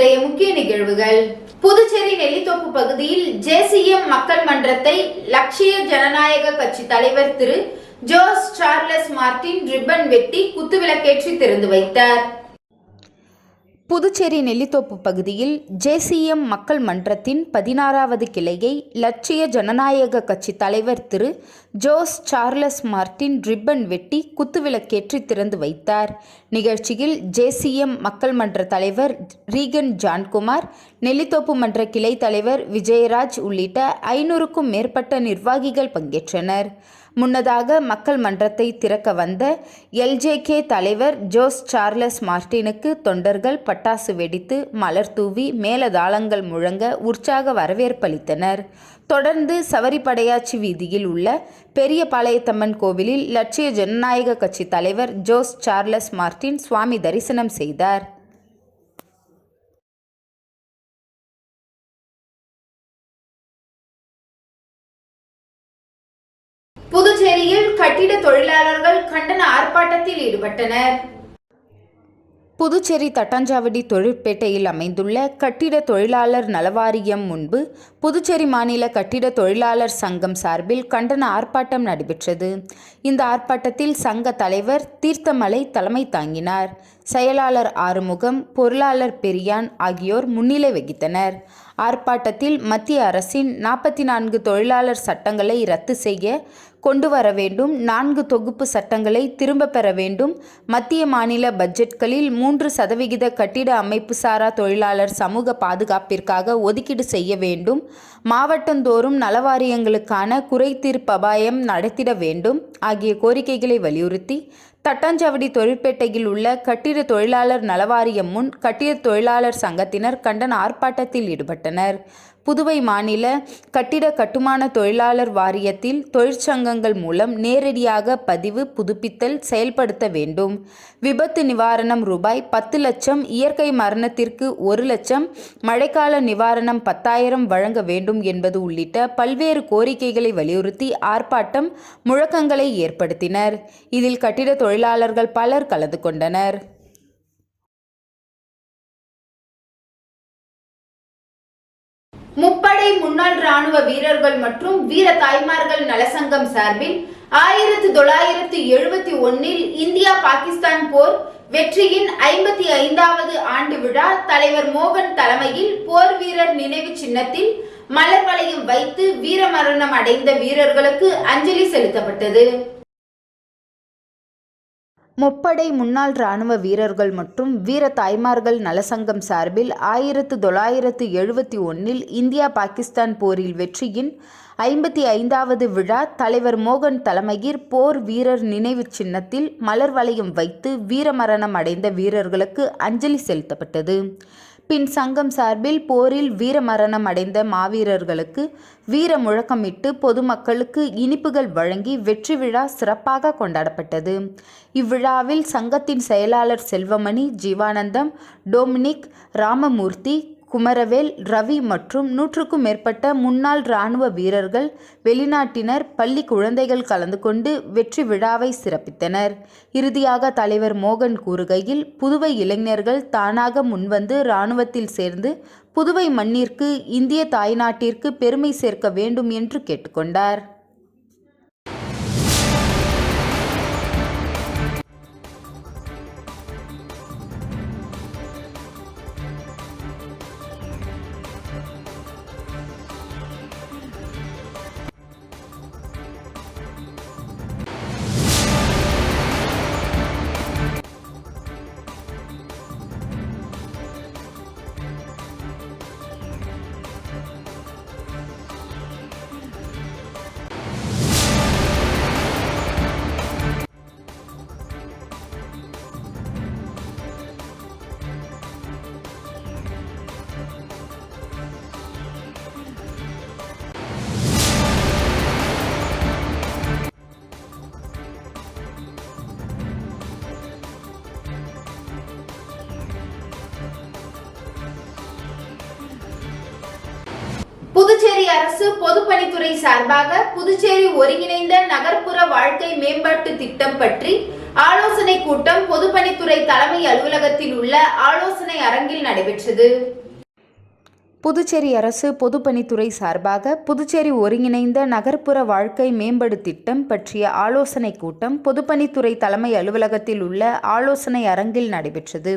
இன்றைய முக்கிய நிகழ்வுகள். புதுச்சேரி நெல்லித்தோப்பு பகுதியில் ஜேசிஎம் மக்கள் மன்றத்தை லட்சிய ஜனநாயக கட்சி தலைவர் திரு ஜோஸ் சார்லஸ் மார்டின் ரிப்பன் வெட்டி குத்துவிளக்கேற்றி திறந்து வைத்தார். புதுச்சேரி நெல்லித்தோப்பு பகுதியில் ஜேசிஎம் மக்கள் மன்றத்தின் 16வது கிளையை லட்சிய ஜனநாயக கட்சி தலைவர் திரு ஜோஸ் சார்லஸ் மார்டின் ரிப்பன் வெட்டி குத்துவிளக்கேற்றி திறந்து வைத்தார். நிகழ்ச்சியில் ஜேசிஎம் மக்கள் மன்ற தலைவர் ரீகன் ஜான்குமார், நெல்லித்தோப்பு மன்ற கிளை தலைவர் விஜயராஜ் உள்ளிட்ட 500க்கும் மேற்பட்ட நிர்வாகிகள் பங்கேற்றனர். முன்னதாக மக்கள் மன்றத்தை திறக்க வந்த எல்ஜேகே தலைவர் ஜோஸ் சார்லஸ் மார்டினுக்கு தொண்டர்கள் பட்டாசு வெடித்து மலர் தூவி மேலதாளங்கள் முழங்க உற்சாக வரவேற்பளித்தனர். தொடர்ந்து சவரிப்படையாச்சி வீதியில் உள்ள பெரிய பாளையத்தம்மன் கோவிலில் லட்சிய ஜனநாயக கட்சி தலைவர் ஜோஸ் சார்லஸ் மார்டின் சுவாமி தரிசனம் செய்தார். புதுச்சேரியில் கட்டிட தொழிலாளர்கள் கண்டன ஆர்ப்பாட்டத்தில் ஈடுபட்டனர். புதுச்சேரி தட்டாஞ்சாவடி தொழிற்பேட்டையில் அமைந்துள்ள கட்டிட தொழிலாளர் நலவாரியம் முன்பு புதுச்சேரி மாநில கட்டிட தொழிலாளர் சங்கம் சார்பில் கண்டன ஆர்ப்பாட்டம் நடைபெற்றது. இந்த ஆர்ப்பாட்டத்தில் சங்க தலைவர் தீர்த்தமலை தலைமை தாங்கினார். செயலாளர் ஆறுமுகம், பொருளாளர் பெரியான் ஆகியோர் முன்னிலை வகித்தனர். ஆர்ப்பாட்டத்தில் மத்திய அரசின் 44 தொழிலாளர் சட்டங்களை ரத்து செய்ய கொண்டு வர வேண்டும், 4 தொகுப்பு சட்டங்களை திரும்ப பெற வேண்டும், மத்திய மாநில பட்ஜெட்களில் 3% கட்டிட அமைப்பு சாரா தொழிலாளர் சமூக பாதுகாப்பிற்காக ஒதுக்கீடு செய்ய வேண்டும், மாவட்டந்தோறும் நலவாரியங்களுக்கான குறை தீர்ப்பு அபாயம் நடத்திட வேண்டும் ஆகிய கோரிக்கைகளை வலியுறுத்தி தட்டாஞ்சாவடி தொழிற்பேட்டையில் உள்ள கட்டிட தொழிலாளர் நலவாரியம் முன் கட்டிட தொழிலாளர் சங்கத்தினர் கண்டன ஆர்ப்பாட்டத்தில் ஈடுபட்டனர். புதுவை மாநில கட்டிட கட்டுமான தொழிலாளர் வாரியத்தில் தொழிற்சங்கங்கள் மூலம் நேரடியாக பதிவு புதுப்பித்தல் செயல்படுத்த வேண்டும், விபத்து நிவாரணம் ரூபாய் 10 லட்சம், இயற்கை மரணத்திற்கு 1 லட்சம், மழைக்கால நிவாரணம் 10,000 வழங்க வேண்டும் என்பது உள்ளிட்ட பல்வேறு கோரிக்கைகளை வலியுறுத்தி ஆர்ப்பாட்டம் முழக்கங்களை ஏற்படுத்தினர். இதில் கட்டிட தொழிலாளர்கள் பலர் கலந்து கொண்டனர். முப்படை முன்னாள் ராணுவ வீரர்கள் மற்றும் வீர தாய்மார்கள் நலசங்கம் சார்பில் 1971 இந்தியா பாகிஸ்தான் போர் வெற்றியின் 55வது ஆண்டு விழா தலைவர் மோகன் தலைமையில் போர் வீரர் நினைவு சின்னத்தில் மலர் வளையம் வைத்து வீரமரணம் அடைந்த வீரர்களுக்கு அஞ்சலி செலுத்தப்பட்டது. முப்படை முன்னாள் இராணுவ வீரர்கள் மற்றும் வீர தாய்மார்கள் நலசங்கம் சார்பில் 1971 இந்தியா பாகிஸ்தான் போரில் வெற்றியின் 55வது விழா தலைவர் மோகன் தலைமையில் போர் வீரர் நினைவு சின்னத்தில் மலர் வளையம் வைத்து வீரமரணம் அடைந்த வீரர்களுக்கு அஞ்சலி செலுத்தப்பட்டது. பின் சங்கம் சார்பில் போரில் வீரமரணம் அடைந்த மாவீரர்களுக்கு வீர முழக்கமிட்டு பொதுமக்களுக்கு இனிப்புகள் வழங்கி வெற்றி விழா சிறப்பாக கொண்டாடப்பட்டது. இவ்விழாவில் சங்கத்தின் செயலாளர் செல்வமணி, ஜீவானந்தம், டொமினிக், ராமமூர்த்தி, குமரவேல், ரவி மற்றும் 100க்கும் மேற்பட்ட முன்னாள் இராணுவ வீரர்கள், வெளிநாட்டினர், பள்ளி குழந்தைகள் கலந்து கொண்டு வெற்றி விழாவை சிறப்பித்தனர். இறுதியாக தலைவர் மோகன் கூறுகையில், புதுவை இளைஞர்கள் தானாக முன்வந்து இராணுவத்தில் சேர்ந்து புதுவை மண்ணிற்கு, இந்திய தாய்நாட்டிற்கு பெருமை சேர்க்க வேண்டும் என்று கேட்டுக்கொண்டார். புதுச்சேரி அரசு பொதுப்பணித்துறை சார்பாக புதுச்சேரி ஒருங்கிணைந்த நகர்ப்புற வாழ்க்கை மேம்பாட்டு திட்டம் பற்றி ஆலோசனை கூட்டம் பொதுப்பணித்துறை தலைமை அலுவலகத்தில் உள்ள ஆலோசனை அரங்கில் நடைபெற்றது. புதுச்சேரி அரசு பொதுப்பணித்துறை சார்பாக புதுச்சேரி ஒருங்கிணைந்த நகர்ப்புற வாழ்க்கை மேம்பாடு திட்டம் பற்றிய ஆலோசனை கூட்டம் பொதுப்பணித்துறை தலைமை அலுவலகத்தில் உள்ள ஆலோசனை அரங்கில் நடைபெற்றது.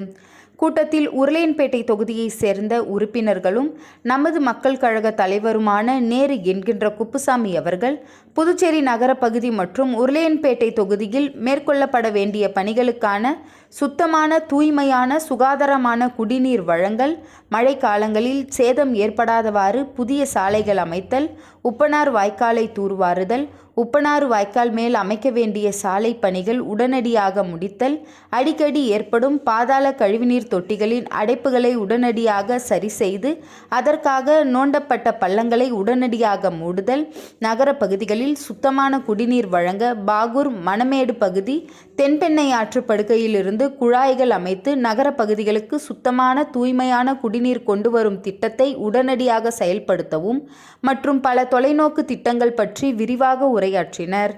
கூட்டத்தில் உருளையன்பேட்டை தொகுதியைச் சேர்ந்த உறுப்பினர்களும் நமது மக்கள் கழக தலைவருமான நேரு என்கின்ற குப்புசாமி அவர்கள் புதுச்சேரி நகர பகுதி மற்றும் உருளையன்பேட்டை தொகுதியில் மேற்கொள்ளப்பட வேண்டிய பணிகளுக்கான சுத்தமான, தூய்மையான, சுகாதாரமான குடிநீர் வழங்கல், மழை காலங்களில் சேதம் ஏற்படாதவாறு புதிய சாலைகள் அமைத்தல், உப்பனார் வாய்க்காலை தூர்வாறுதல், உப்பனாறு வாய்க்கால் மேல் அமைக்க வேண்டிய சாலை பணிகள் உடனடியாக முடித்தல், அடிக்கடி ஏற்படும் பாதாள கழிவுநீர் தொட்டிகளின் அடைப்புகளை உடனடியாக சரி செய்து அதற்காக நோண்டப்பட்ட பள்ளங்களை உடனடியாக மூடுதல், நகர பகுதிகளில் சுத்தமான குடிநீர் வழங்க பாகூர் மணமேடு பகுதி தென்பெண்ணை ஆற்று படுகையிலிருந்து குழாய்கள் அமைத்து நகர பகுதிகளுக்கு சுத்தமான, தூய்மையான குடிநீர் கொண்டு வரும் திட்டத்தை உடனடியாக செயல்படுத்தவும் மற்றும் பல தொலைநோக்கு திட்டங்கள் பற்றி விரிவாக உரையாற்றினர்.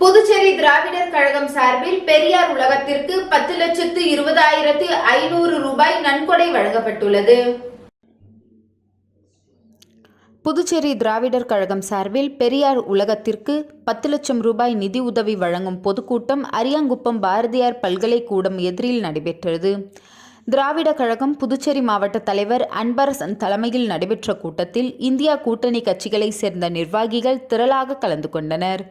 புதுச்சேரி திராவிடர் கழகம் சார்பில் பெரியார் உலகத்திற்கு 10,20,500 ரூபாய் நன்கொடை வழங்கப்பட்டுள்ளது. புதுச்சேரி திராவிடர் கழகம் சார்பில் பெரியார் உலகத்திற்கு 10 லட்சம் ரூபாய் நிதி உதவி வழங்கும் பொதுக்கூட்டம் அரியாங்குப்பம் பாரதியார் பல்கலைக்கூடம் எதிரில் நடைபெற்றது. திராவிட கழகம் புதுச்சேரி மாவட்ட தலைவர் அன்பரசன் தலைமையில் நடைபெற்ற கூட்டத்தில் இந்தியா கூட்டணி கட்சிகளைச் சேர்ந்த நிர்வாகிகள் திரளாக கலந்து கொண்டனர்.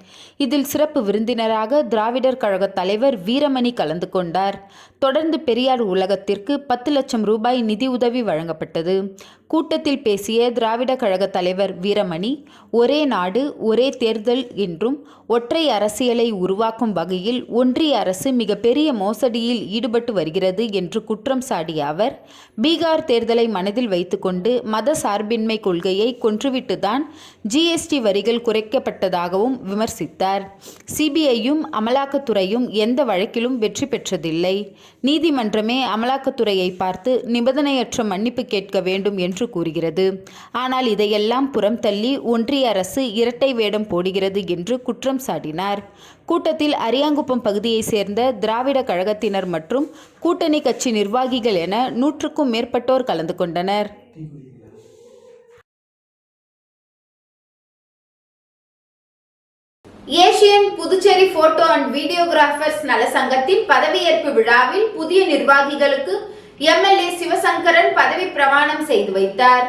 இதில் சிறப்பு விருந்தினராக திராவிடர் கழக தலைவர் வீரமணி கலந்து கொண்டார். தொடர்ந்து பெரியார் உலகத்திற்கு 10 லட்சம் ரூபாய் நிதி உதவி வழங்கப்பட்டது. கூட்டத்தில் பேசிய திராவிட கழக தலைவர் வீரமணி, ஒரே நாடு ஒரே தேர்தல் என்றும் ஒற்றை அரசியலை உருவாக்கும் வகையில் ஒன்றிய அரசு மிகப்பெரிய மோசடியில் ஈடுபட்டு வருகிறது என்று குற்றம் சாட்டிய அவர், பீகார் தேர்தலை மனதில் வைத்துக்கொண்டு மத சார்பின்மை கொள்கையை கொன்றுவிட்டுதான் GST வரிகள் குறைக்கப்பட்டதாகவும் விமர்சித்தார். சிபிஐயும் அமலாக்கத்துறையும் எந்த வழக்கிலும் வெற்றி பெற்றதில்லை. நீதிமன்றமே அமலாக்கத்துறையை பார்த்து நிபந்தனையற்ற மன்னிப்பு கேட்க வேண்டும் என்று கூறுகிறது. ஆனால் இதையெல்லாம் புறம் தள்ளி ஒன்றிய அரசு இரட்டை வேடம் போடுகிறது என்று குற்றம் சாட்டினார். கூட்டத்தில் அரியாங்குப்பம் பகுதியைச் சேர்ந்த திராவிட கழகத்தினர் மற்றும் கூட்டணி கட்சி நிர்வாகிகள் என 100க்கும் மேற்பட்டோர் கலந்து கொண்டனர். Asian Puducherry photo and videographers நல சங்கத்தின் பதவியேற்பு விழாவில் புதிய நிர்வாகிகளுக்கு MLA சிவசங்கரன் பதவி பிரமாணம் செய்து வைத்தார்.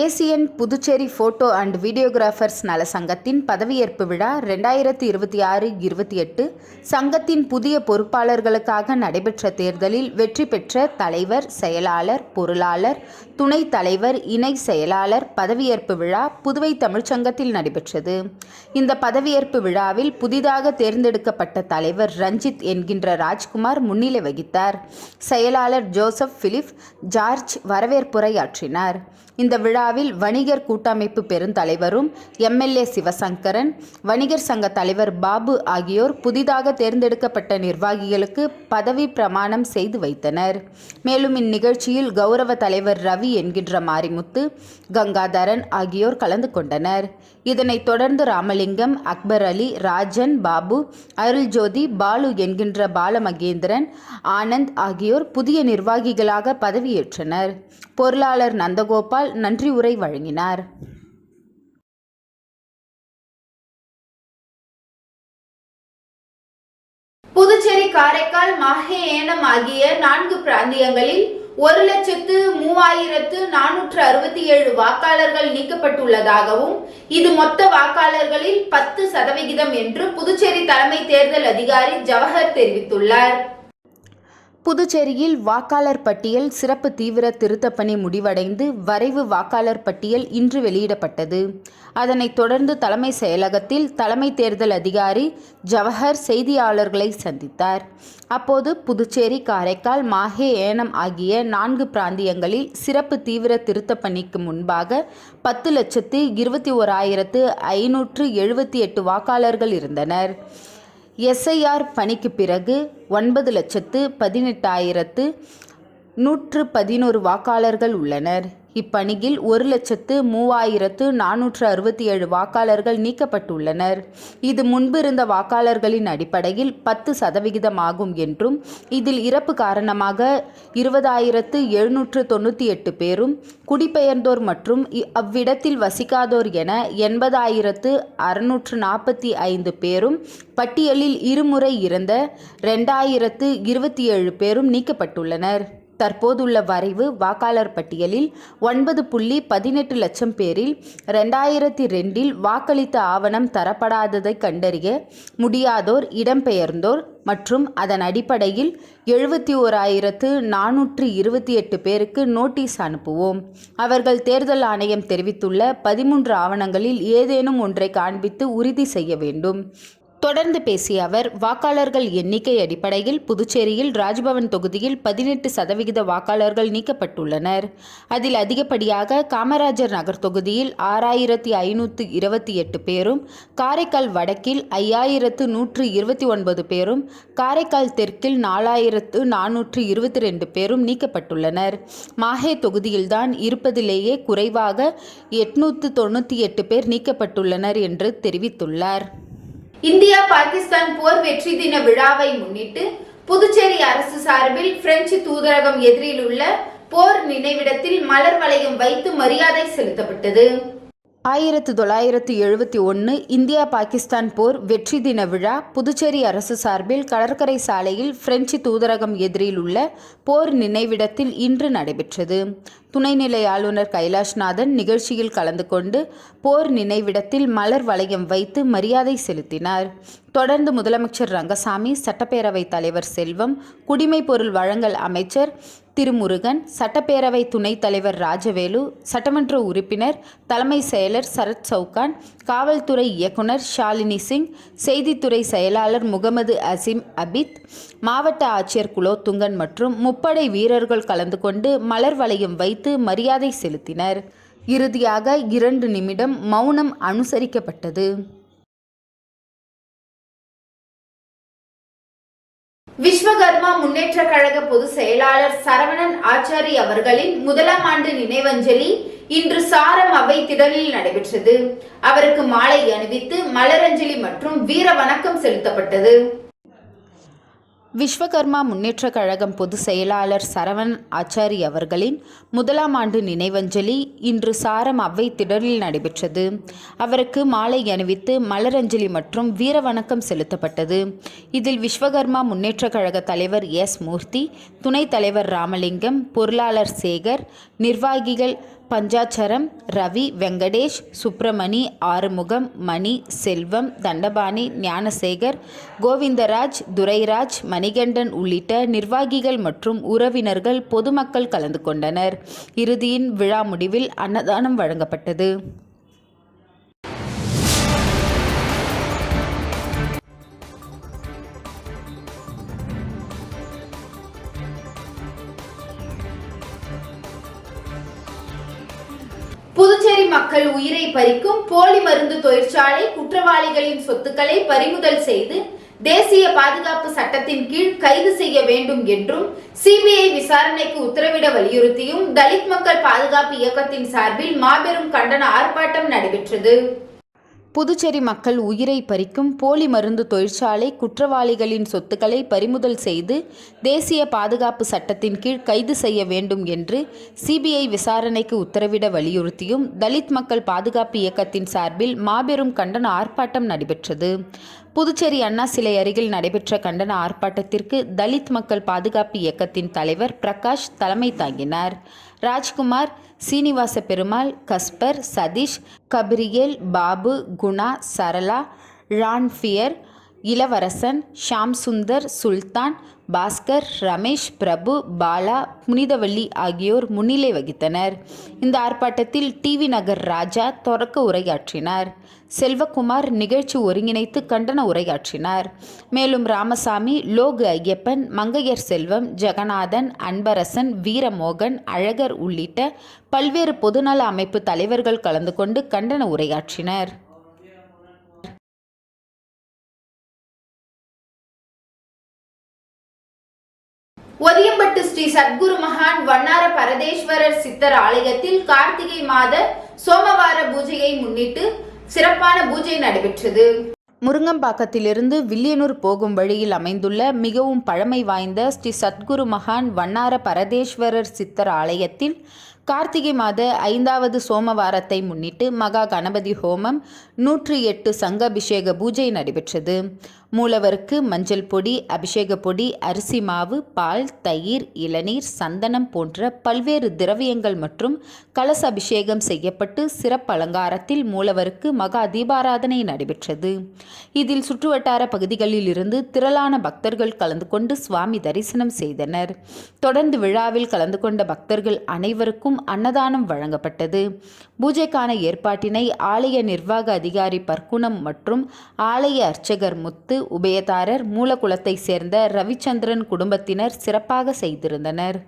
Asian Puducherry photo and videographers நல சங்கத்தின் பதவியேற்பு விழா 2026-28 சங்கத்தின் புதிய பொறுப்பாளர்களுக்காக நடைபெற்ற தேர்தலில் வெற்றி பெற்ற தலைவர், செயலாளர், பொருளாளர், துணைத் தலைவர், இணை செயலாளர் பதவியேற்பு விழா புதுவை தமிழ்ச்சங்கத்தில் நடைபெற்றது. இந்த பதவியேற்பு விழாவில் புதிதாக தேர்ந்தெடுக்கப்பட்ட தலைவர் ரஞ்சித் என்கின்ற ராஜ்குமார் முன்னிலை வகித்தார். செயலாளர் ஜோசப் பிலிப் ஜார்ஜ் வரவேற்புரையாற்றினார். இந்த விழாவில் வணிகர் கூட்டமைப்பு பெருந்தலைவரும் MLA சிவசங்கரன், வணிகர் சங்க தலைவர் பாபு ஆகியோர் புதிதாக தேர்ந்தெடுக்கப்பட்ட நிர்வாகிகளுக்கு பதவி பிரமாணம் செய்து வைத்தனர். மேலும் இந்நிகழ்ச்சியில் கௌரவ தலைவர் ரவி என்கின்ற மாரிமுத்து, கங்காதரன் ஆகியோர் கலந்து கொண்டனர். இதனைத் தொடர்ந்து ராமலிங்கம், அக்பர் அலி, ராஜன், பாபு, அருள்ஜோதி, பாலு என்கின்ற பாலமகேந்திரன், ஆனந்த் ஆகியோர் புதிய நிர்வாகிகளாக பதவியேற்றனர். பொருளாளர் நந்தகோபால் நன்றி உரை வழங்கினார். புதுச்சேரி, காரைக்கால், மாஹே, ஏனம் ஆகிய 4 பிராந்தியங்களில் 1,03,467 வாக்காளர்கள் நீக்கப்பட்டுள்ளதாகவும் இது மொத்த வாக்காளர்களில் 10% என்று புதுச்சேரி தலைமை தேர்தல் அதிகாரி ஜவஹர் தெரிவித்துள்ளார். புதுச்சேரியில் வாக்காளர் பட்டியல் சிறப்பு தீவிர திருத்தப்பணி முடிவடைந்து வரைவு வாக்காளர் பட்டியல் இன்று வெளியிடப்பட்டது. அதனைத் தொடர்ந்து தலைமை செயலகத்தில் தலைமை தேர்தல் அதிகாரி ஜவஹர் செய்தியாளர்களை சந்தித்தார். அப்போது புதுச்சேரி, காரைக்கால், மாஹே, ஏனம் ஆகிய 4 பிராந்தியங்களில் சிறப்பு தீவிர திருத்தப்பணிக்கு முன்பாக 10,21,578 வாக்காளர்கள் இருந்தனர். SIR பணிக்கு பிறகு 9,18,111 வாக்காளர்கள் உள்ளனர். இப்பணியில் 1,03,467 வாக்காளர்கள் நீக்கப்பட்டுள்ளனர். இது முன்பு இருந்த வாக்காளர்களின் அடிப்படையில் 10% ஆகும் என்றும், இதில் இறப்பு காரணமாக 20,798 பேரும், குடிபெயர்ந்தோர் மற்றும் அவ்விடத்தில் வசிக்காதோர் என 80,645 பேரும், பட்டியலில் இருமுறை இறந்த 2,027 பேரும் நீக்கப்பட்டுள்ளனர். தற்போதுள்ள வரைவு வாக்காளர் பட்டியலில் 9.18 லட்சம் பேரில் 2002இல் வாக்களித்த ஆவணம் தரப்படாததை கண்டறிய முடியாதோர், இடம்பெயர்ந்தோர் மற்றும் அதன் அடிப்படையில் 71,428 பேருக்கு நோட்டீஸ் அனுப்புவோம். அவர்கள் தேர்தல் ஆணையம் தெரிவித்துள்ள 13 ஆவணங்களில் ஏதேனும் ஒன்றை காண்பித்து உறுதி செய்ய வேண்டும். தொடர்ந்து பேசிய அவர், வாக்காளர்கள் எண்ணிக்கை அடிப்படையில் புதுச்சேரியில் ராஜ்பவன் தொகுதியில் 18% வாக்காளர்கள் நீக்கப்பட்டுள்ளனர். அதில் அதிகப்படியாக காமராஜர் நகர் தொகுதியில் 6,528 பேரும், காரைக்கால் வடக்கில் 5,129 பேரும், காரைக்கால் தெற்கில் 4,422 பேரும் நீக்கப்பட்டுள்ளனர். மாஹே தொகுதியில்தான் இருப்பதிலேயே குறைவாக 898 பேர் நீக்கப்பட்டுள்ளனர் என்று தெரிவித்துள்ளார். இந்தியா பாகிஸ்தான் போர் வெற்றி தின விழாவை முன்னிட்டு புதுச்சேரி அரசு சார்பில் பிரெஞ்சு தூதரகம் எதிரில் உள்ள போர் நினைவிடத்தில் மலர் வளையம் வைத்து மரியாதை செலுத்தப்பட்டது. 1971 இந்தியா பாகிஸ்தான் போர் வெற்றி தின விழா புதுச்சேரி அரசு சார்பில் கடற்கரை சாலையில் பிரெஞ்சு தூதரகம் எதிரில் உள்ள போர் நினைவிடத்தில் இன்று நடைபெற்றது. துணைநிலை ஆளுநர் கைலாஷ்நாதன் நிகழ்ச்சியில் கலந்து கொண்டு போர் நினைவிடத்தில் மலர் வளையம் வைத்து மரியாதை செலுத்தினார். தொடர்ந்து முதலமைச்சர் ரங்கசாமி, சட்டப்பேரவைத் தலைவர் செல்வம், குடிமைப் பொருள் வழங்கல் அமைச்சர் திருமுருகன், சட்டப்பேரவை துணைத் தலைவர் ராஜவேலு, சட்டமன்ற உறுப்பினர் தலைமை செயலர் சரத் சவுகான், காவல்துறை இயக்குனர் ஷாலினி சிங், செய்தித்துறை செயலாளர் முகமது அசீம் அபித், மாவட்ட ஆட்சியர் குலோத்துங்கன் மற்றும் முப்படை வீரர்கள் கலந்து கொண்டு மலர் வளையம் வைத்து மரியாதை செலுத்தினர். இறுதியாக 2 நிமிடம் மௌனம் அனுசரிக்கப்பட்டது. விஸ்வகர்மா முன்னேற்ற கழக பொதுச் செயலாளர் சரவணன் ஆச்சாரி அவர்களின் 1ஆம் ஆண்டு நினைவஞ்சலி இன்று சாரம் அவை திடலில் நடைபெற்றது. அவருக்கு மாலை அணிவித்து மலரஞ்சலி மற்றும் வீர வணக்கம் செலுத்தப்பட்டது. விஸ்வகர்மா முன்னேற்ற கழகம் பொதுச் செயலாளர் சரவணன் ஆச்சாரி அவர்களின் 1ஆம் ஆண்டு நினைவஞ்சலி இன்று சாரம் அவை திடலில் நடைபெற்றது. அவருக்கு மாலை அணிவித்து மலரஞ்சலி மற்றும் வீர வணக்கம் செலுத்தப்பட்டது. இதில் விஸ்வகர்மா முன்னேற்ற கழக தலைவர் எஸ். மூர்த்தி, துணைத் தலைவர் ராமலிங்கம், பொருளாளர் சேகர், நிர்வாகிகள் பஞ்சாச்சரம், ரவி, வெங்கடேஷ், சுப்பிரமணி, ஆறுமுகம், மணி, செல்வம், தண்டபாணி, ஞானசேகர், கோவிந்தராஜ், துரைராஜ், மணிகண்டன் உள்ளிட்ட நிர்வாகிகள் மற்றும் உறவினர்கள், பொதுமக்கள் கலந்து கொண்டனர். இறுதியின் விழா முடிவில் அன்னதானம் வழங்கப்பட்டது. புதுச்சேரி மக்கள் உயிரை பறிக்கும் போலி மருந்து தொழிற்சாலை குற்றவாளிகளின் சொத்துக்களை பறிமுதல் செய்து தேசிய பாதுகாப்பு சட்டத்தின் கீழ் கைது செய்ய வேண்டும் என்றும் சிபிஐ விசாரணைக்கு உத்தரவிட வலியுறுத்தியும் தலித் மக்கள் பாதுகாப்பு இயக்கத்தின் சார்பில் மாபெரும் கண்டன ஆர்ப்பாட்டம் நடைபெற்றது. புதுச்சேரி மக்கள் உயிரை பறிக்கும் போலி மருந்து தொழிற்சாலை குற்றவாளிகளின் சொத்துக்களை பறிமுதல் செய்து தேசிய பாதுகாப்பு சட்டத்தின் கீழ் கைது செய்ய வேண்டும் என்று சிபிஐ விசாரணைக்கு உத்தரவிட வலியுறுத்தியும் தலித் மக்கள் பாதுகாப்பு இயக்கத்தின் சார்பில் மாபெரும் கண்டன ஆர்ப்பாட்டம் நடைபெற்றது. புதுச்சேரி அண்ணா சிலை அருகில் நடைபெற்ற கண்டன ஆர்ப்பாட்டத்திற்கு தலித் மக்கள் பாதுகாப்பு இயக்கத்தின் தலைவர் பிரகாஷ் தலைமை தாங்கினார். ராஜ்குமார், சீனிவாச பெருமாள், கஸ்பர், சதீஷ், கபிரியேல், பாபு, குணா, சரளா, ரான்ஃபியர், இளவரசன், ஷாம் சுந்தர், சுல்தான், பாஸ்கர், ரமேஷ், பிரபு, பாலா, புனிதவள்ளி ஆகியோர் முன்னிலை வகித்தனர். இந்த ஆர்ப்பாட்டத்தில் டிவி நகர் ராஜா தொடக்க உரையாற்றினார். செல்வகுமார் நிகழ்ச்சி ஒருங்கிணைத்து கண்டன உரையாற்றினார். மேலும் ராமசாமி, லோகு ஐயப்பன், மங்கையர் செல்வம், ஜெகநாதன், அன்பரசன், வீரமோகன், அழகர் உள்ளிட்ட பல்வேறு பொதுநல அமைப்பு தலைவர்கள் கலந்து கொண்டு கண்டன உரையாற்றினர். ஒதியம்பட்டு ஸ்ரீ சத்குரு மகான் வண்ணார பரதேஸ்வரர் சித்தர் ஆலயத்தில் கார்த்திகை மாத சோமவார பூஜையை முன்னிட்டு சிறப்பான பூஜை நடைபெற்றது. முருங்கம்பாக்கத்திலிருந்து வில்லியனூர் போகும் வழியில் அமைந்துள்ள மிகவும் பழமை வாய்ந்த ஸ்ரீ சத்குரு மகான் வண்ணார பரதேஸ்வரர் சித்தர் ஆலயத்தில் கார்த்திகை மாத 5வது சோமவாரத்தை முன்னிட்டு மகா கணபதி ஹோமம் 108 சங்க அபிஷேக பூஜை நடைபெற்றது. மூலவருக்கு மஞ்சள் பொடி, அபிஷேக பொடி, அரிசி மாவு, பால், தயிர், இளநீர், சந்தனம் போன்ற பல்வேறு திரவியங்கள் மற்றும் கலச அபிஷேகம் செய்யப்பட்டு சிறப்பு அலங்காரத்தில் மூலவருக்கு மகா தீபாராதனை நடைபெற்றது. இதில் சுற்றுவட்டார பகுதிகளில் இருந்து திரளான பக்தர்கள் கலந்து கொண்டு சுவாமி தரிசனம் செய்தனர். தொடர்ந்து விழாவில் கலந்து கொண்ட பக்தர்கள் அனைவருக்கும் அன்னதானம் வழங்கப்பட்டது. பூஜைக்கான ஏற்பாட்டினை ஆலய நிர்வாக அதிகாரி பர்க்குணம் மற்றும் ஆலய அர்ச்சகர் முத்து, உபயதாரர் மூலகுலத்தை சேர்ந்த ரவிச்சந்திரன் குடும்பத்தினர் சிறப்பாக செய்திருந்தனர்.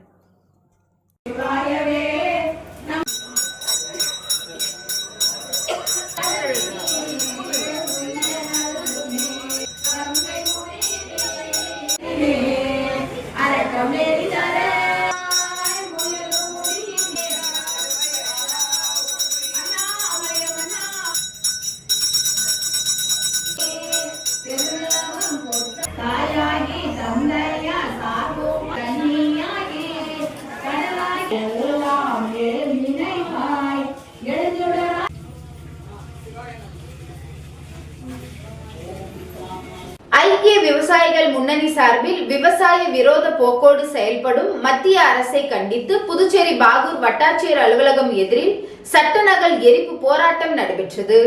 ஐக்கிய விவசாயிகள் முன்னணி சார்பில் விவசாய விரோத போக்கோடு செயல்படும் மத்திய அரசை கண்டித்து புதுச்சேரி பாகூர் வட்டாட்சியர் அலுவலகம் எதிரில் சட்ட நகல் எரிப்பு போராட்டம் நடைபெற்றது.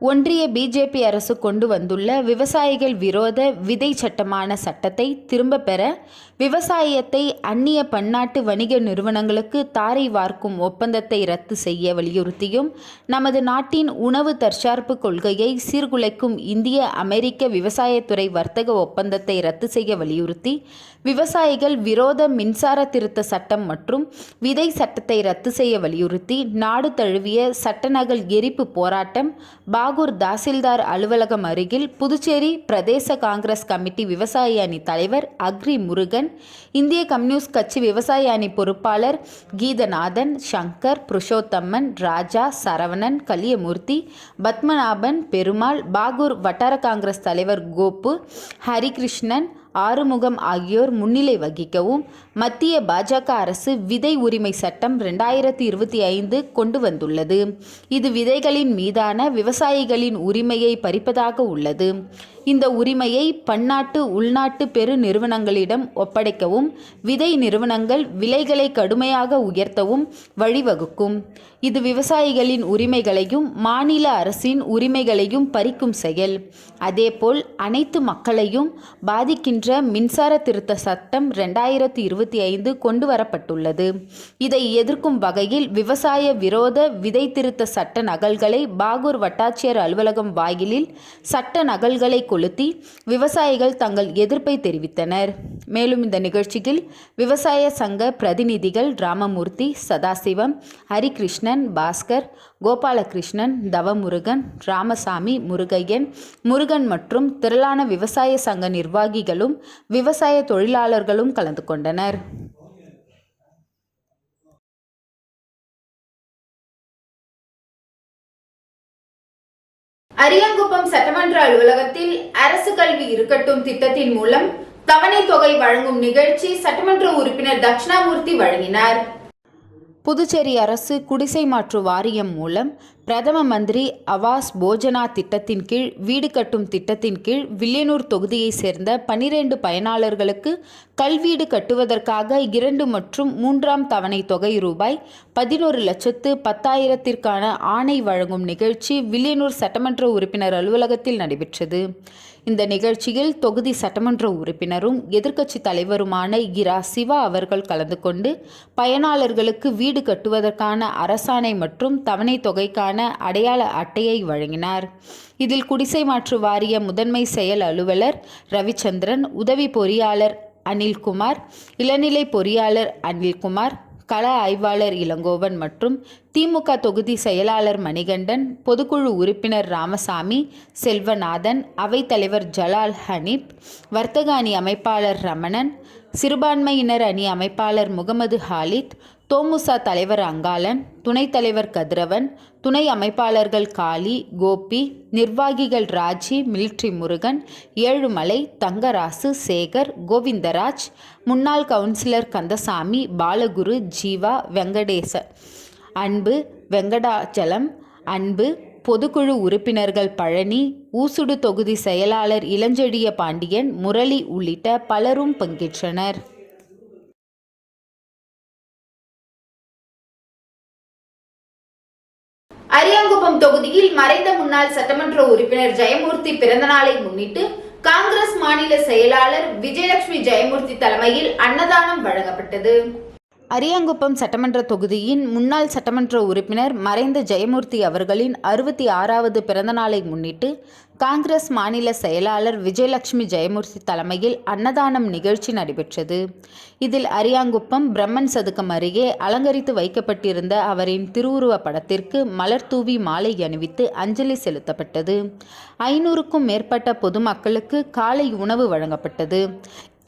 ஒன்றிய பிஜேபி அரசு கொண்டு வந்துள்ள விவசாயிகள் விரோத விதை சட்டமான சட்டத்தை திரும்ப பெற, விவசாயத்தை அந்நிய பன்னாட்டு வணிக நிறுவனங்களுக்கு தாரை வார்க்கும் ஒப்பந்தத்தை ரத்து செய்ய வலியுறுத்தியும், நமது நாட்டின் உணவு தற்சார்பு கொள்கையை சீர்குலைக்கும் இந்திய அமெரிக்க விவசாயத்துறை வர்த்தக ஒப்பந்தத்தை ரத்து செய்ய வலியுறுத்தி, விவசாயிகள் விரோத மின்சார திருத்த சட்டம் மற்றும் விதை சட்டத்தை ரத்து செய்ய வலியுறுத்தி நாடு தழுவிய சட்ட நகல் எரிப்பு போராட்டம் பாகூர் தாசில்தார் அலுவலகம் அருகில் புதுச்சேரி பிரதேச காங்கிரஸ் கமிட்டி விவசாய அணி தலைவர் அக்ரி முருகன், இந்திய கம்யூனிஸ்ட் கட்சி விவசாய அணி பொறுப்பாளர் கீதநாதன், சங்கர், புருஷோத்தம்மன், ராஜா, சரவணன், கலியமூர்த்தி, பத்மநாபன், பெருமாள், பாகூர் வட்டார காங்கிரஸ் தலைவர் கோப்பு, ஹரிகிருஷ்ணன், ஆறுமுகம் ஆகியோர் முன்னிலை வகிக்கவும், மத்திய பாஜக அரசு விதை உரிமை சட்டம் 2025 கொண்டு வந்துள்ளது. இது விதைகளின் மீதான விவசாயிகளின் உரிமையை பறிப்பதாக உள்ளது. இந்த உரிமையை பன்னாட்டு உள்நாட்டு பெரு நிறுவனங்களிடம் ஒப்படைக்கவும், விதை நிறுவனங்கள் விலைகளை கடுமையாக உயர்த்தவும் வழிவகுக்கும். இது விவசாயிகளின் உரிமைகளையும் மாநில அரசின் உரிமைகளையும் பறிக்கும் செயல். அதேபோல் அனைத்து மக்களையும் பாதிக்கின்ற மின்சார திருத்த சட்டம் 2025 கொண்டு வரப்பட்டுள்ளது. இதை எதிர்க்கும் வகையில் விவசாய விரோத விதை திருத்த சட்ட நகல்களை பாகூர் வட்டாட்சியர் அலுவலகம் வாயிலில் சட்ட நகல்களை கொளுத்தி விவசாயிகள் தங்கள் எதிர்ப்பை தெரிவித்தனர். மேலும் இந்த நிகழ்ச்சியில் விவசாய சங்க பிரதிநிதிகள் ராமமூர்த்தி, சதாசிவம், ஹரிகிருஷ்ணன், பாஸ்கர், கோபாலகிருஷ்ணன், தவமுருகன், ராமசாமி, முருகையன், முருகன் மற்றும் திரளான விவசாய சங்க நிர்வாகிகளும் விவசாய தொழிலாளர்களும் கலந்து கொண்டனர். அரியாங்குப்பம் சட்டமன்ற அலுவலகத்தில் அரசு கல்வி இருக்கட்டும் திட்டத்தின் மூலம் தவணை தொகை வழங்கும் நிகழ்ச்சி சட்டமன்ற உறுப்பினர் தட்சிணாமூர்த்தி வழங்கினார். புதுச்சேரி அரசு குடிசை மாற்று வாரியம் மூலம் பிரதம மந்திரி ஆவாஸ் போஜனா திட்டத்தின் கீழ் வீடு கட்டும் திட்டத்தின் கீழ் வில்லியனூர் தொகுதியை சேர்ந்த 12 பயனாளர்களுக்கு கல்வீடு கட்டுவதற்காக 2 மற்றும் 3ஆம் தவணை தொகை ரூபாய் 11,10,000ற்கான ஆணை வழங்கும் நிகழ்ச்சி வில்லியனூர் சட்டமன்ற உறுப்பினர் அலுவலகத்தில் நடைபெற்றது. இந்த நிகழ்ச்சியில் தொகுதி சட்டமன்ற உறுப்பினரும் எதிர்க்கட்சி தலைவருமான இரா சிவா அவர்கள் கலந்து கொண்டு பயனாளர்களுக்கு வீடு கட்டுவதற்கான அரசாணை மற்றும் தவணை தொகைக்கான அடையாள அட்டையை வழங்கினார். இதில் குடிசை மாற்று வாரிய முதன்மை செயல் அலுவலர் ரவிச்சந்திரன், உதவி பொறியாளர் அனில்குமார், இளநிலை பொறியாளர் அனில்குமார், கள ஆய்வாளர் இளங்கோவன் மற்றும் திமுக தொகுதி செயலாளர் மணிகண்டன், பொதுக்குழு உறுப்பினர் ராமசாமி, செல்வநாதன், அவைத்தலைவர் ஜலால் ஹனீப், வர்த்தக அணி அமைப்பாளர் ரமணன், சிறுபான்மையினர் அணி அமைப்பாளர் முகமது ஹாலித், தோமுசா தலைவர் அங்காளன், துணைத் தலைவர் கதிரவன், துணை அமைப்பாளர்கள் காளி, கோபி, நிர்வாகிகள் ராஜி, மிலிட்ரி முருகன், ஏழுமலை, தங்கராசு, சேகர், கோவிந்தராஜ், முன்னாள் கவுன்சிலர் கந்தசாமி, பாலகுரு, ஜீவா, வெங்கடேச, அன்பு, வெங்கடாச்சலம், அன்பு, பொதுக்குழு உறுப்பினர்கள் பழனி, ஊசுடு தொகுதி செயலாளர் இளஞ்செழிய பாண்டியன், முரளி உள்ளிட்ட பலரும் பங்கேற்றனர். அரியாங்குப்பம் தொகுதியில் மறைந்த முன்னாள் சட்டமன்ற உறுப்பினர் ஜெயமூர்த்தி பிறந்தநாளை முன்னிட்டு காங்கிரஸ் மாநில செயலாளர் விஜயலட்சுமி ஜெயமூர்த்தி தலைமையில் அன்னதானம் வழங்கப்பட்டது. அரியாங்குப்பம் சட்டமன்ற தொகுதியின் முன்னாள் சட்டமன்ற உறுப்பினர் மறைந்த ஜெயமூர்த்தி அவர்களின் 66வது பிறந்தநாளை முன்னிட்டு காங்கிரஸ் மாநில செயலாளர் விஜயலட்சுமி ஜெயமூர்த்தி தலைமையில் அன்னதானம் நிகழ்ச்சி நடைபெற்றது. இதில் அரியாங்குப்பம் பிரம்மன் சதுக்கம் அருகே அலங்கரித்து வைக்கப்பட்டிருந்த அவரின் திருவுருவ படத்திற்கு மலர் தூவி மாலை அணிவித்து அஞ்சலி செலுத்தப்பட்டது. 500க்கும் மேற்பட்ட பொதுமக்களுக்கு காலை உணவு வழங்கப்பட்டது.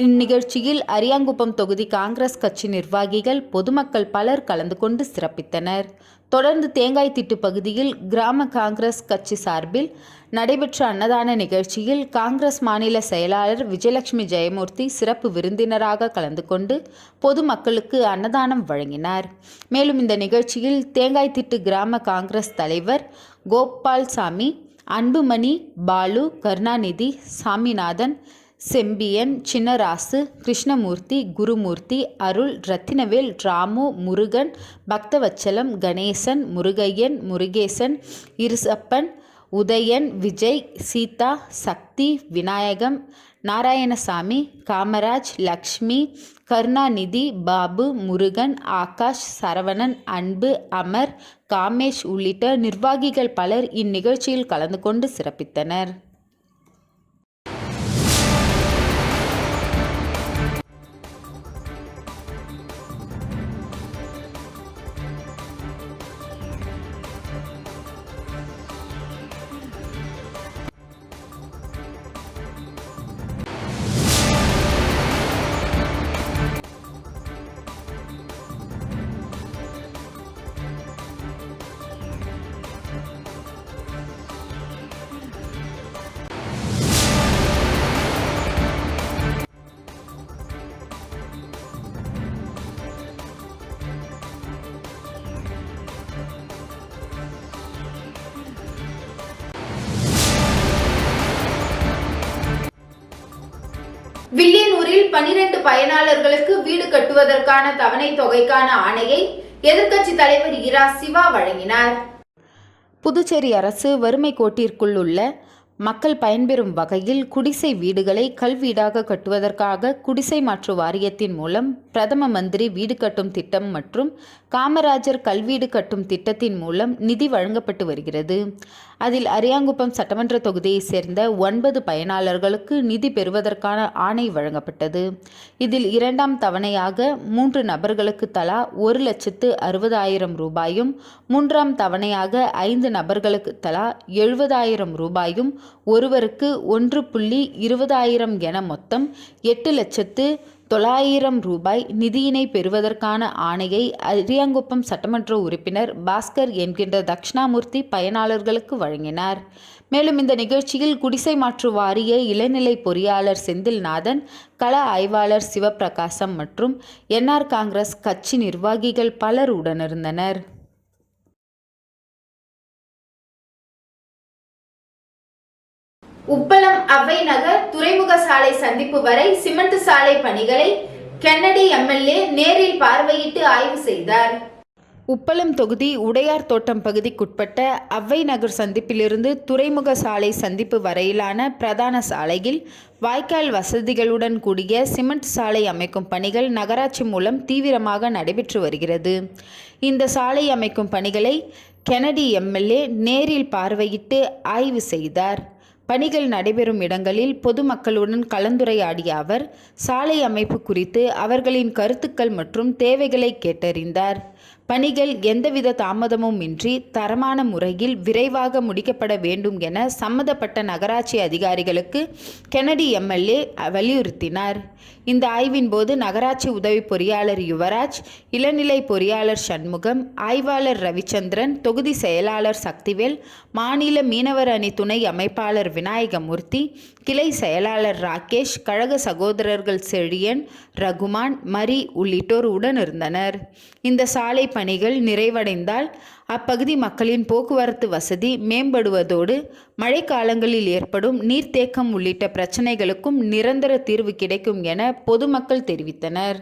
இந்நிகழ்ச்சியில் அரியாங்குப்பம் தொகுதி காங்கிரஸ் கட்சி நிர்வாகிகள், பொதுமக்கள் பலர் கலந்து கொண்டு சிறப்பித்தனர். தொடர்ந்து தேங்காய்திட்டு பகுதியில் கிராம காங்கிரஸ் கட்சி சார்பில் நடைபெற்ற அன்னதான நிகழ்ச்சியில் காங்கிரஸ் மாநில செயலாளர் விஜயலட்சுமி ஜெயமூர்த்தி சிறப்பு விருந்தினராக கலந்து கொண்டு பொதுமக்களுக்கு அன்னதானம் வழங்கினார். மேலும் இந்த நிகழ்ச்சியில் தேங்காய்திட்டு கிராம காங்கிரஸ் தலைவர் கோபால்சாமி, அன்புமணி, பாலு, கருணாநிதி, சாமிநாதன், செம்பியன், சின்னராசு, கிருஷ்ணமூர்த்தி, குருமூர்த்தி, அருள், ரத்தினவேல், ராமு, முருகன், பக்தவச்சலம், கணேசன், முருகையன், முருகேசன், இருசப்பன், உதயன், விஜய், சீதா, சக்தி, விநாயகம், நாராயணசாமி, காமராஜ், லக்ஷ்மி, கருணாநிதி, பாபு, முருகன், ஆகாஷ், சரவணன், அன்பு, அமர், காமேஷ் உள்ளிட்ட நிர்வாகிகள் பலர் இந்நிகழ்ச்சியில் கலந்து கொண்டு சிறப்பித்தனர். வில்லியனூரில் 12 பயனாளர்களுக்கு வீடு கட்டுவதற்கான தவணை தொகைக்கான ஆணையை எதிர்க்கட்சி தலைவர் இரா சிவா வழங்கினார். புதுச்சேரி அரசு வறுமை கோட்டிற்குள் உள்ள மக்கள் பயன்பெறும் வகையில் குடிசை வீடுகளை கல்வீடாக கட்டுவதற்காக குடிசை மாற்று வாரியத்தின் மூலம் பிரதம மந்திரி வீடு கட்டும் திட்டம் மற்றும் காமராஜர் கல்வீடு கட்டும் திட்டத்தின் மூலம் நிதி வழங்கப்பட்டு வருகிறது. அதில் அரியாங்குப்பம் சட்டமன்ற தொகுதியைச் சேர்ந்த 9 பயனாளர்களுக்கு நிதி பெறுவதற்கான ஆணை வழங்கப்பட்டது. இதில் 2ஆம் தவணையாக 3 நபர்களுக்கு தலா 1,60,000 ரூபாயும், 3ஆம் தவணையாக 5 நபர்களுக்கு தலா 70,000 ரூபாயும், ஒருவருக்கு 1,20,000 என மொத்தம் 8,09,000 ரூபாய் நிதியினை பெறுவதற்கான ஆணையை அரியாங்குப்பம் சட்டமன்ற உறுப்பினர் பாஸ்கர் என்கின்ற தட்சிணாமூர்த்தி பயனாளர்களுக்கு வழங்கினார். மேலும் இந்த நிகழ்ச்சியில் குடிசை மாற்று வாரிய இளநிலை பொறியாளர் செந்தில்நாதன், கள ஆய்வாளர் சிவபிரகாசம் மற்றும் என்ஆர் காங்கிரஸ் கட்சி நிர்வாகிகள் பலர் உடனிருந்தனர். உப்பளம் அவ்வை நகர் துறைமுக சாலை சந்திப்பு வரை சிமெண்ட் சாலை பணிகளை கென்னடி எம்எல்ஏ நேரில் பார்வையிட்டு ஆய்வு செய்தார். உப்பளம் தொகுதி உடையார் தோட்டம் பகுதிக்குட்பட்ட அவ்வை நகர் சந்திப்பிலிருந்து துறைமுக சாலை சந்திப்பு வரையிலான பிரதான சாலையில் வாய்க்கால் வசதிகளுடன் கூடிய சிமெண்ட் சாலை அமைக்கும் பணிகள் நகராட்சி மூலம் தீவிரமாக நடைபெற்று வருகிறது. இந்த சாலை அமைக்கும் பணிகளை கென்னடி எம்எல்ஏ நேரில் பார்வையிட்டு ஆய்வு செய்தார். பணிகள் நடைபெறும் இடங்களில் பொதுமக்களுடன் கலந்துரையாடிய அவர் சாலை அமைப்பு குறித்து அவர்களின் கருத்துக்கள் மற்றும் தேவைகளை கேட்டறிந்தார். பணிகள் எந்தவித தாமதமும் இன்றி தரமான முறையில் விரைவாக முடிக்கப்பட வேண்டும் என சம்பந்தப்பட்ட நகராட்சி அதிகாரிகளுக்கு கென்னடி எம்எல்ஏ வலியுறுத்தினார். இந்த ஆய்வின் போது நகராட்சி உதவி பொறியாளர் யுவராஜ், இளநிலை பொறியாளர் சண்முகம், ஆய்வாளர் ரவிச்சந்திரன், தொகுதி செயலாளர் சக்திவேல், மாநில மீனவர் அணி துணை அமைப்பாளர் விநாயகமூர்த்தி, கிளை செயலாளர் ராகேஷ், கழக சகோதரர்கள் செழியன், ரகுமான், மரி உள்ளிட்டோர் உடனிருந்தனர். இந்த சாலை பணிகள் நிறைவடைந்தால் அப்பகுதி மக்களின் போக்குவரத்து வசதி மேம்படுவதோடு மழைக்காலங்களில் ஏற்படும் நீர்த்தேக்கம் உள்ளிட்ட பிரச்சனைகளுக்கும் நிரந்தர தீர்வு கிடைக்கும் என பொதுமக்கள் தெரிவித்தனர்.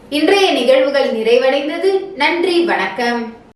இன்றைய நிகழ்வுகள் நிறைவடைந்தது. நன்றி, வணக்கம்.